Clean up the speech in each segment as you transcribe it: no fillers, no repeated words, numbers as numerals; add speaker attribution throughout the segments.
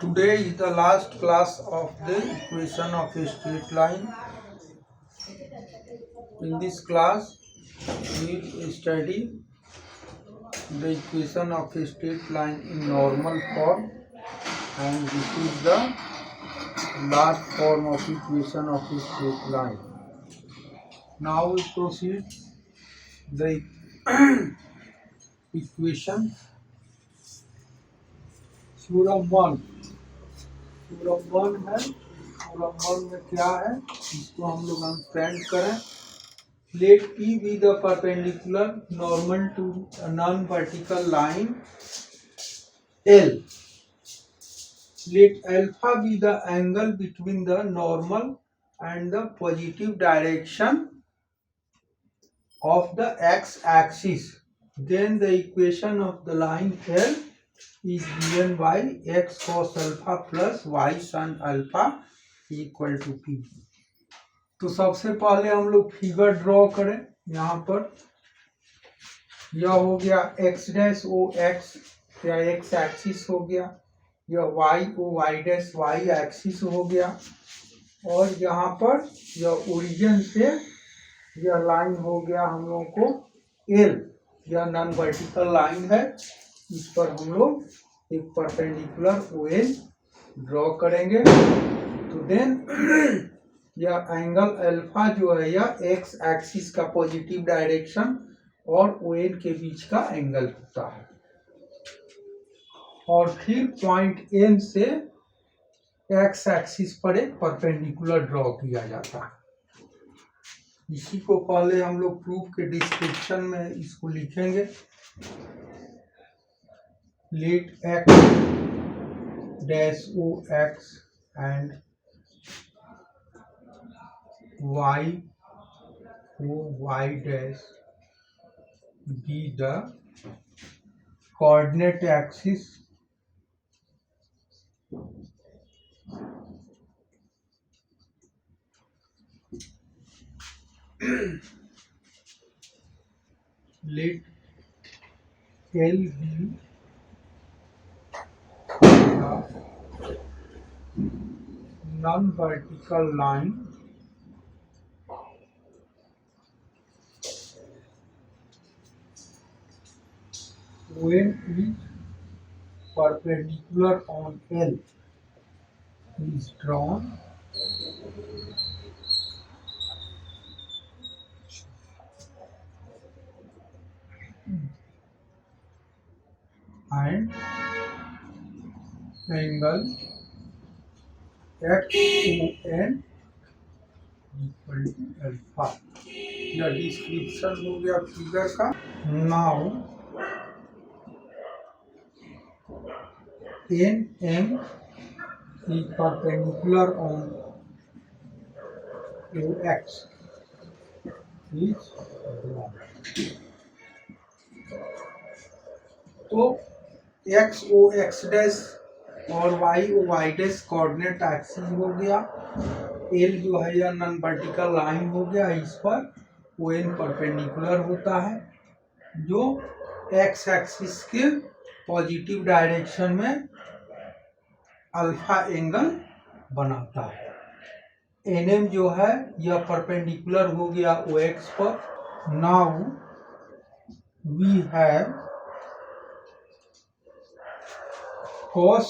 Speaker 1: Today is the last class of the equation of a straight line. In this class, we will study the equation of a straight line in normal form, and this is the last form of equation of a straight line. Now we proceed the equation. Theorem one है। Theorem one में क्या है, इसको हम लोग understand करें। Let P be the perpendicular normal to a non-vertical line L. Let alpha be the angle between the normal and the positive direction of the x-axis. Then the equation of the line L is given by x cos alpha plus y sin alpha equal to P. तो सबसे पहले हम लोग figure draw करें। यहाँ पर यह हो गया x डैश ओ x या x एक्सिस हो गया, यह y ओ y डैश y एक्सिस हो गया, और यहाँ पर यह ओरिजिन से यह लाइन हो गया हम लोगों को L, यह नॉन वर्टिकल लाइन है। इस पर हम लोग एक परपेंडिकुलर ON ड्रॉ करेंगे। तो देन यह एंगल अल्फा जो है यह एक्स एक्सिस का पॉजिटिव डायरेक्शन और ON के बीच का एंगल होता है, और फिर पॉइंट N से एक्स एक्सिस पर एक परपेंडिकुलर ड्रॉ किया जाता है। इसी को पहले हम लोग प्रूफ के डिस्क्रिप्शन में इसको लिखेंगे। Let x dash O x and y o y dash be the coordinate axis let L be the non-vertical line when is perpendicular on L is drawn and angle XON equal to alpha। यह description हो गया figure का। Now NM is perpendicular on OX is drawn। तो x O x dash और y O y dash coordinate axis हो गया। L जो है यह नॉन वर्टिकल लाइन हो गया, इस पर ON परपेंडिकुलर होता है जो एक्स एक्सिस के पॉजिटिव डायरेक्शन में अल्फा एंगल बनाता है। NM जो है यह परपेंडिकुलर हो गया OX पर। Now we have cos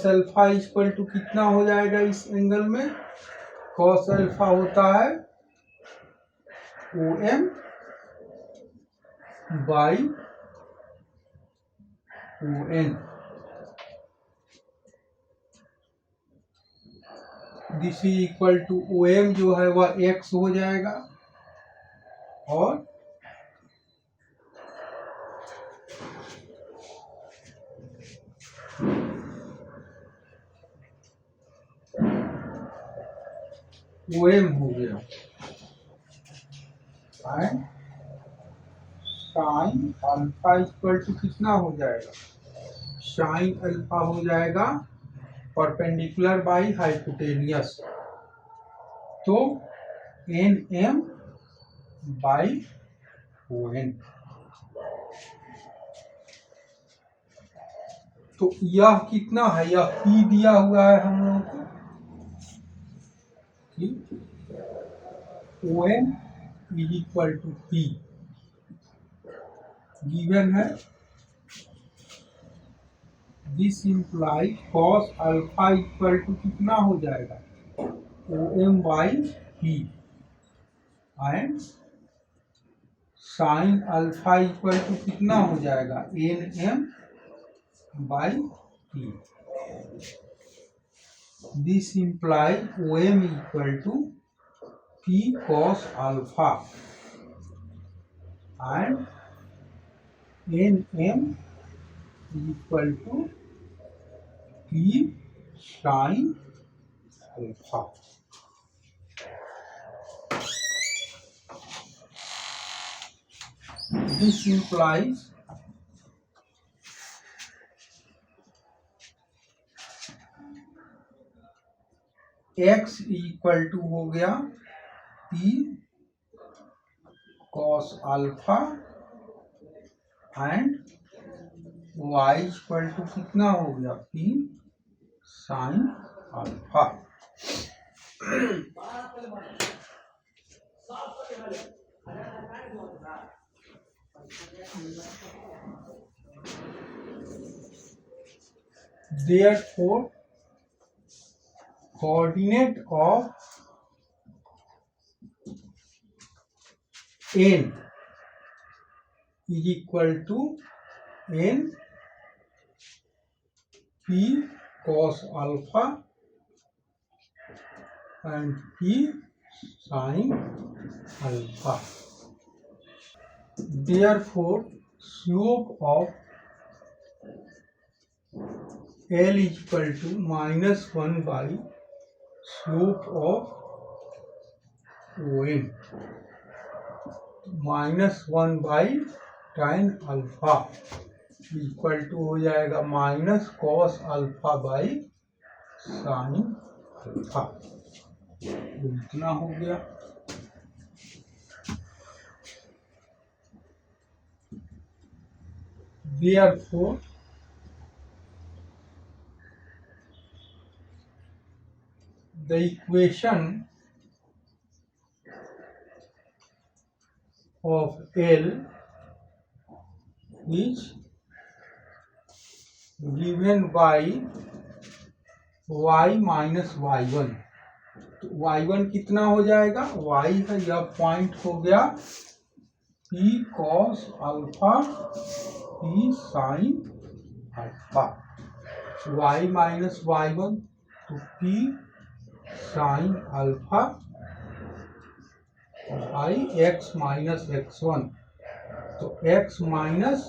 Speaker 1: alpha equal to कितना हो जाएगा इस एंगल में? cos अल्फा होता है OM by ON। This is equal to OM जो है वह x हो जाएगा, और OM हो गया and sine alpha equal to कितना हो जाएगा? साइन अल्फा हो जाएगा परपेंडिकुलर बाई हाइपोटेनियस, तो NM बाई ON। तो यह कितना है, यह P दिया हुआ है हम लोगों को, OM is equal to P given है। This imply cos alpha equal to कितना हो जाएगा, OM by P and sine alpha equal to कितना हो जाएगा, NM by P। This imply OM equal to P cos alpha and NM equal to P sine alpha. This implies x equal to हो गया P cos alpha and y equal to कितना हो गया, P sine alpha. Therefore, coordinate of n is equal to n P cos alpha and P sin alpha. Therefore, slope of L is equal to -1 by slope of OM, -1 by tan alpha equal to हो जाएगा minus cos alpha by sine alpha. इतना हो गया। Therefore, the equation of L is given by y minus y1। तो y1 कितना हो जाएगा, y है यह पॉइंट हो गया P cos alpha P sine alpha, y minus y1 तो P sine alpha by x minus x1, तो x माइनस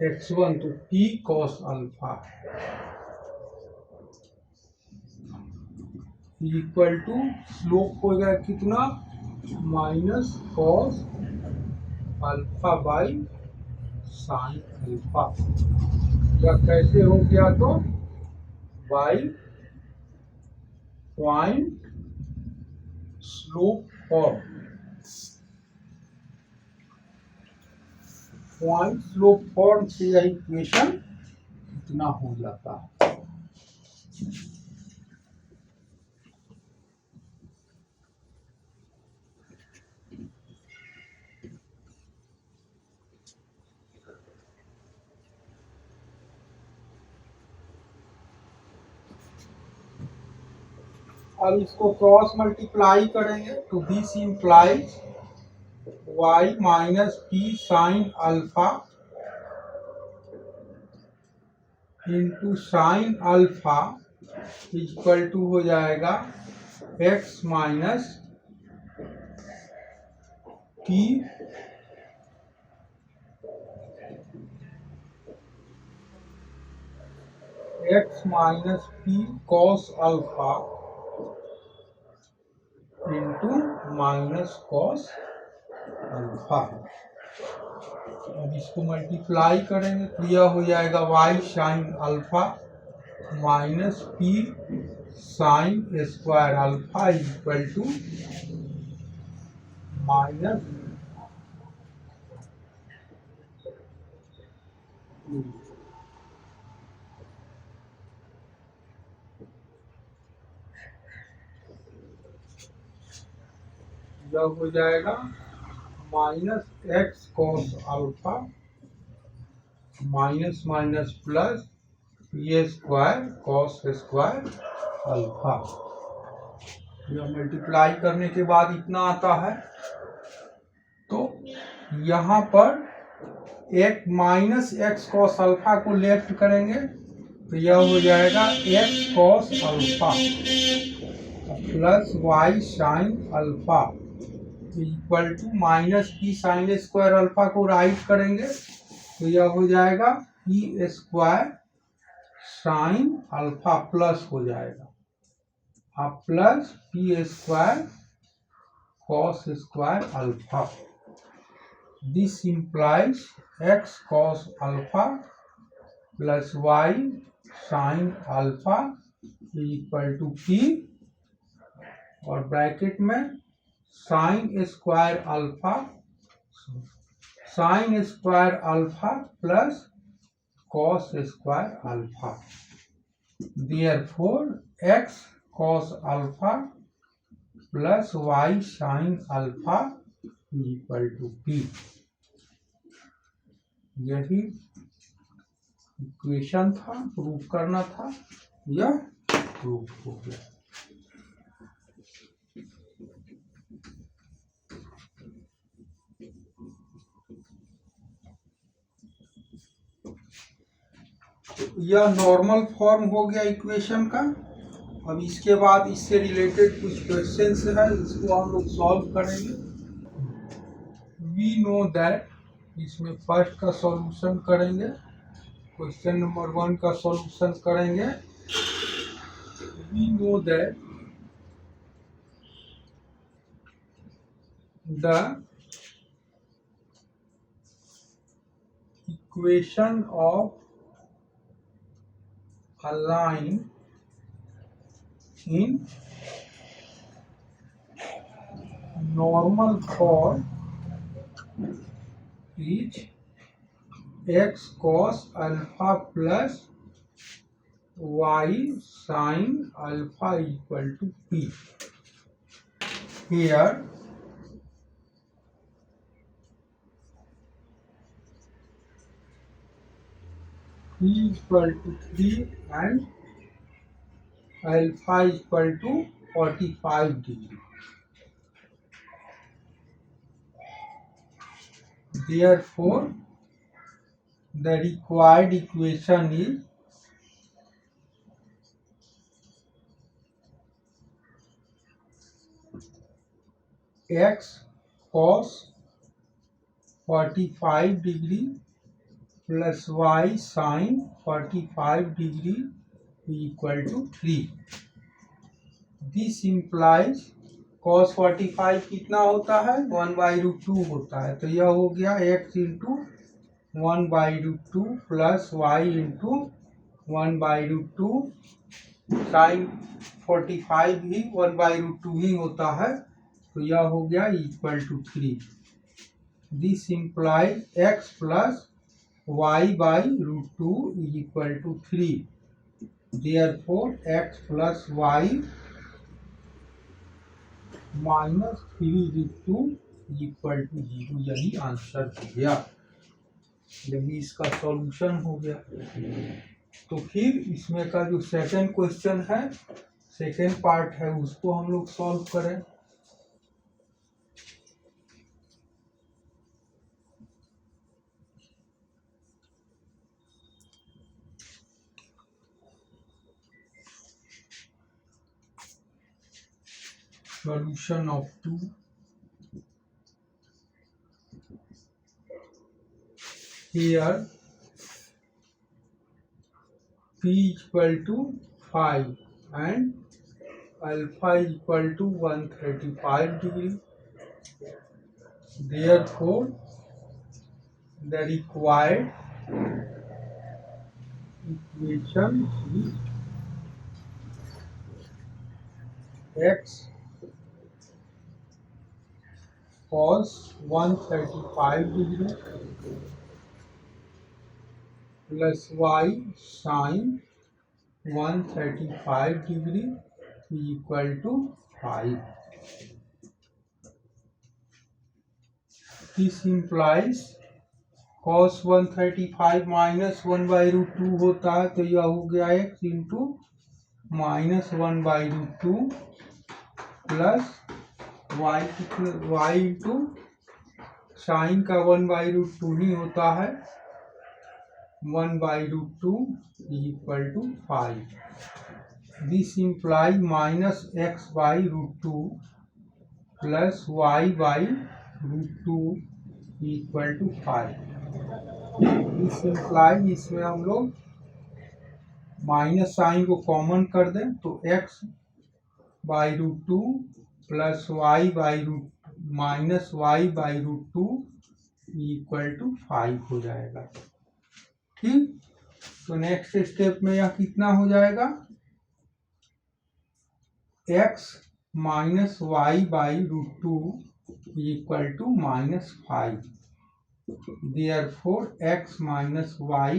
Speaker 1: x1 तो P cos alpha equal to slope हो गया कितना, minus cos alpha by sine alpha. या कैसे हो गया, तो by point slope form, point slope form से यह इक्वेशन इतना हो जाता है। अब इसको क्रॉस मल्टीप्लाई करेंगे तो this implies y minus P sine alpha into sine alpha equal to हो जाएगा x minus P cos alpha into minus cos alpha. अब इसको मल्टीप्लाई करेंगे तो यह हो जाएगा y sine alpha minus P sine square alpha equal to minus यह हो जाएगा minus x cos alpha minus minus plus ये स्क्वायर कॉस स्क्वायर अल्फा। यह मल्टीप्लाई करने के बाद इतना आता है, तो यहाँ पर एक माइनस एक्स कॉस अल्फा को लेफ्ट करेंगे तो यह हो जाएगा x cos alpha plus y sine alpha equal to minus p sine square alpha को राइट करेंगे तो यह हो जाएगा p square sine alpha plus हो जाएगा अब plus p square cos square alpha. This implies x cos alpha plus y sine alpha equal to p और ब्रैकेट में sine square alpha plus cos square alpha. Therefore x cos alpha plus y sine alpha equal to p। यही equation था, proof करना था, यह proof हो गया। यह नॉर्मल फॉर्म हो गया इक्वेशन का। अब इसके बाद इससे रिलेटेड कुछ क्वेश्चंस है, इसको हम लोग सॉल्व करेंगे। वी नो दैट, इसमें फर्स्ट का सॉल्यूशन करेंगे, क्वेश्चन नंबर 1 का सॉल्यूशन करेंगे। We know that the equation of a line in normal form is x cos alpha plus y sin alpha equal to p. Here p equal to 3 and alpha equal to 45 degree. Therefore, the required equation is x cos 45 degree plus y sin 45 degree equal to 3. This implies cos 45 कितना होता है 1/√2 होता है, तो यह हो गया x into 1/√2 plus y into 1/√2 sine 45 भी 1/√2 ही होता है, तो यह हो गया equal to 3। This implies x plus y/√2 equal to 3। Therefore x plus y minus 3/2 equal to 0। यही आंसर हो गया, यही इसका सॉल्यूशन हो गया। तो फिर इसमें का जो सेकंड क्वेश्चन है, सेकंड पार्ट है, उसको हम लोग सॉल्व करें। Solution of 2 here p equal to 5 and alpha equal to 135 degree. Therefore the required equation is x cos 135 degree plus y sin 135 degree equal to 5. This implies cos 135 minus 1/√2 होता है, तो यह हो गया x into minus 1/√2 plus y कितने y into sine का 1/√2 ही होता है, 1/√2 equal to 5। This imply minus x/√2 plus y/√2 equal to 5। This imply, इसमें हम लोग माइनस साइन को कॉमन कर दें तो x/√2 plus minus y/√2 equal to 5 हो जाएगा। ठीक, तो नेक्स्ट स्टेप में यह कितना हो जाएगा, x minus y/√2 equal to -5। Therefore x minus y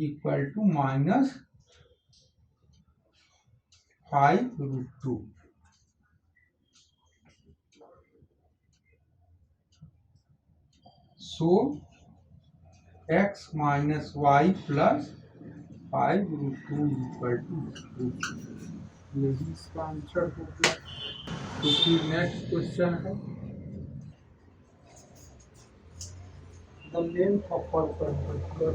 Speaker 1: equal to -5√2। So x minus y plus 5√2 equal to 2। यही इसका आंसर हो गया। तो फिर नेक्स्ट क्वेश्चन है, the length of perpendicular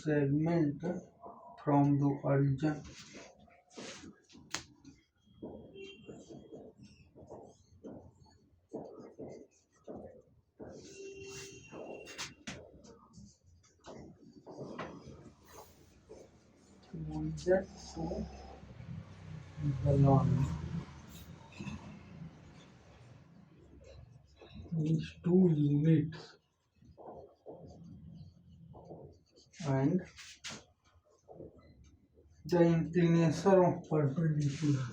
Speaker 1: segment from the origin to the line is 2 units and the inclination of perpendicular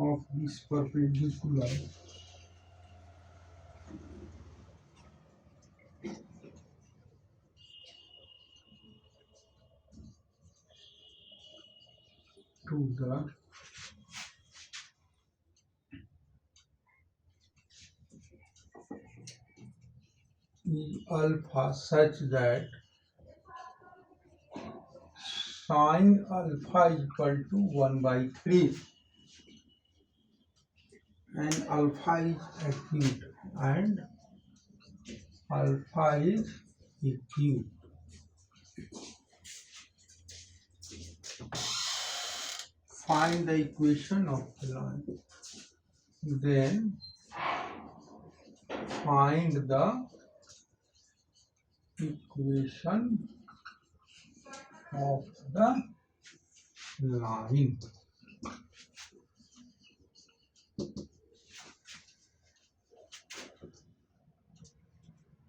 Speaker 1: of this perpendicular to the is alpha such that sin alpha equal to 1/3 and alpha is acute and alpha is acute. Find the equation of the line. Then find the equation of the line.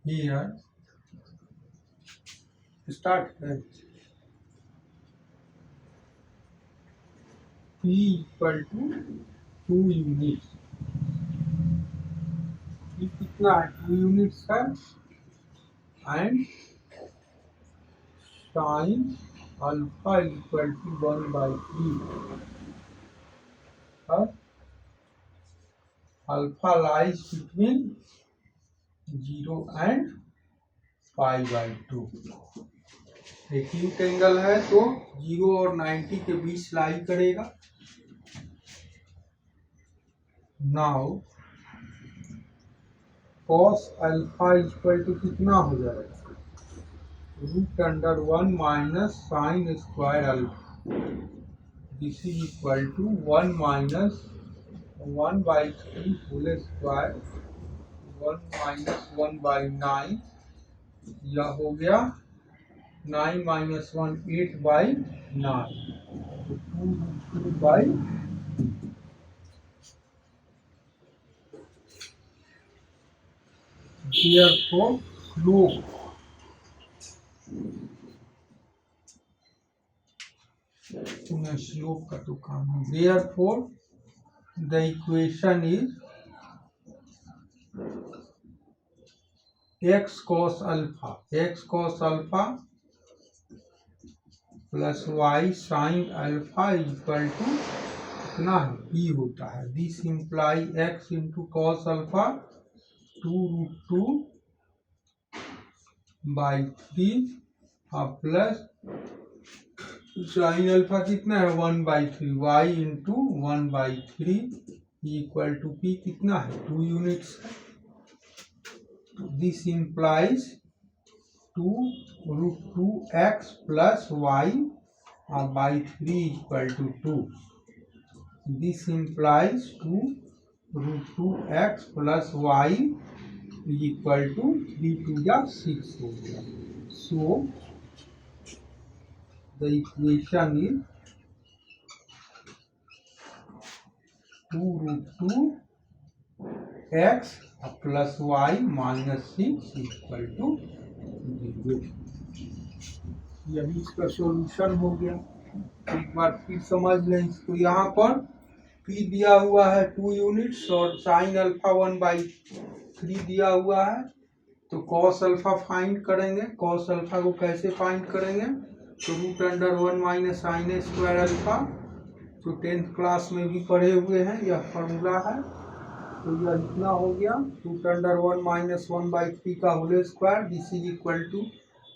Speaker 1: Here, start at P equal to 2 units. ये कितना है, 2 units है and sin alpha equal to 1/3. Alpha lies between 0 and pi/2. Acute angle है तो 0 और 90 के बीच lie करेगा। Now cos alpha equal to कितना हो जाएगा, √1 minus sine square alpha, this is equal to 1 minus 1/3 whole square, 1 minus 1/9, यह हो गया 9 माइनस 1 8/9, तो 2/2। therefore slope स्लोप का तो काम है। therefore the equation is x cos alpha plus y sin alpha equal to कितना है, p होता है। This imply x into cos alpha 2√2 by 3 plus sine alpha कितना है 1/3 y into 1/3 equal to p कितना है 2 यूनिट्स है। This implies 2√2x plus y by 3 equal to 2। This implies 2√2x plus y equal to 3 to the 6 हो गया। सो the equation is 2√2x plus y minus 6 equal to 0। यही इसका solution हो गया। एक बार फिर समझ लें इसको। यहाँ पर p दिया हुआ है 2 यूनिट्स और साइन अल्फा 1/3 दिया हुआ है। तो कॉस अल्फा फाइंड करेंगे। कॉस अल्फा को कैसे फाइंड करेंगे, तो √1 माइनस साइन स्क्वायर अल्फा, तो 10th क्लास में भी पढ़े हुए हैं, यह फॉर्मूला है। तो यह इतना हो गया √1 माइनस 1/3 का whole square. This is equal to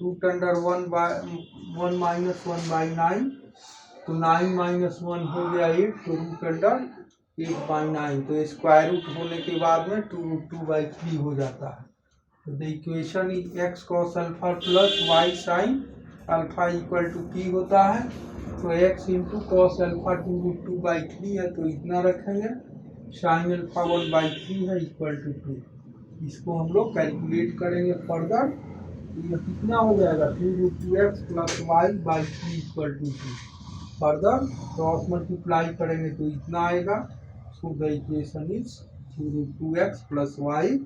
Speaker 1: √1 minus 1/9, तो 9 माइनस 1 हो गया 8, तो √8/9। तो स्क्वायर रूट होने के बाद में 2√2/3 हो जाता है। तो the equation is x cos alpha plus y sin अल्फा इक्वल टू p होता है। तो x इंटू कॉस अल्फा 2√2/3 है, तो इतना रखेंगे। साइन अल्फा 1/3 है इक्वल टू 2। इसको हम लोग कैलकुलेट करेंगे फर्दर। तो यह कितना हो जाएगा 2√2x plus y by 3 equal to 2। Further cross multiply करेंगे तो इतना आएगा। So the equation is 2√2x plus y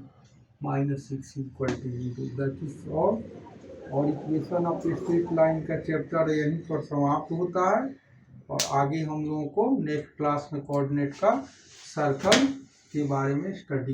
Speaker 1: minus 6 equal to 0। That is all. और इक्वेशन ऑफ स्ट्रेट लाइन का चैप्टर यहीं पर समाप्त होता है। और आगे हम लोगों को नेक्स्ट क्लास में कोऑर्डिनेट का सर्कल के बारे में स्टडी